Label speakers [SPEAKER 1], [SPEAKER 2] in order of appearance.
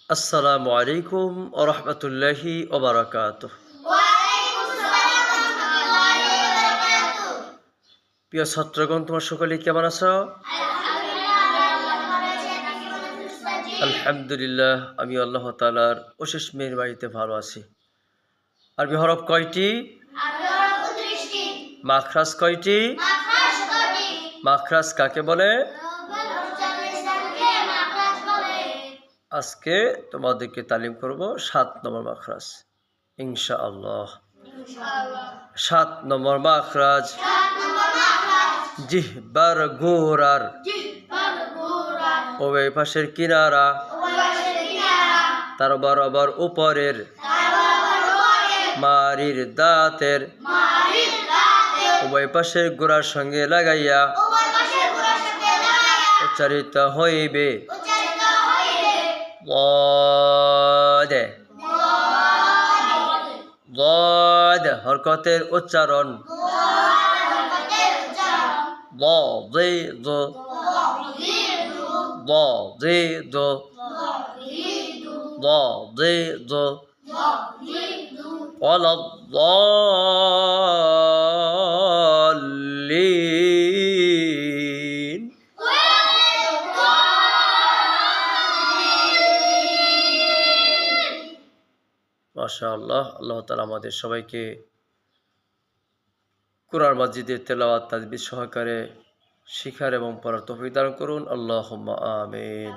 [SPEAKER 1] আসসালামু আলাইকুম ওয়া রাহমাতুল্লাহি ওয়া বারাকাতুহু।
[SPEAKER 2] ওয়ালাইকুম আসসালাম ওয়া রাহমাতুল্লাহি ওয়া বারাকাতুহু।
[SPEAKER 1] প্রিয় ছাত্রগণ, তোমরা সকলেই কেমন আছো?
[SPEAKER 2] আলহামদুলিল্লাহ, আল্লাহ ভালো আছেন। আপনি কেমন আছেন উস্তাদজি?
[SPEAKER 1] আলহামদুলিল্লাহ, আমি আল্লাহ তাআলার অশেষ মেহেরবানিতে ভালো আছি। আরবি হরফ কয়টি?
[SPEAKER 2] আরবি হরফ 29 টি।
[SPEAKER 1] মাখরাজ কয়টি?
[SPEAKER 2] মাখরাজ কয়টি?
[SPEAKER 1] মাখরাজ কাকে বলে?
[SPEAKER 2] রব্বুল উচ্চারণের স্থানকে মাখরাজ বলে।
[SPEAKER 1] আজকে তোমাদেরকে তালিম করব 7 নম্বর মাখরাজ ইনশাআল্লাহ।
[SPEAKER 2] ইনশাআল্লাহ।
[SPEAKER 1] 7 নম্বর মাখরাজ
[SPEAKER 2] 7 নম্বর মাখরাজ
[SPEAKER 1] জিহ্বার গোরার
[SPEAKER 2] জিহ্বার গুরার
[SPEAKER 1] উভয় পাশের কিনারা
[SPEAKER 2] উভয় পাশের কিনারা
[SPEAKER 1] তার বরাবর উপরের
[SPEAKER 2] তার বরাবর উপরের
[SPEAKER 1] মারির দাঁতের
[SPEAKER 2] মারির দাঁতের
[SPEAKER 1] উভয় পাশের গোড়ার সঙ্গে লাগাইয়া
[SPEAKER 2] উভয় পাশের গুরার সাথে লাগাইয়া
[SPEAKER 1] উচ্চারিত হইবে
[SPEAKER 2] উচ্চারিত হইবে।
[SPEAKER 1] ضاد
[SPEAKER 2] ضاد
[SPEAKER 1] ضاد হরকতের উচ্চারণ
[SPEAKER 2] হরকতের উচ্চারণ
[SPEAKER 1] ضاد ضاد ضاد ولا الضالين মাশাআল্লাহ। আল্লাহ তাআলা আমাদের সবাইকে কুরআন মাজিদের তেলাওয়াত তাজবিদ সহকারে শিখার এবং পড়ার তৌফিক দান করুন। আল্লাহুম্মা আমিন।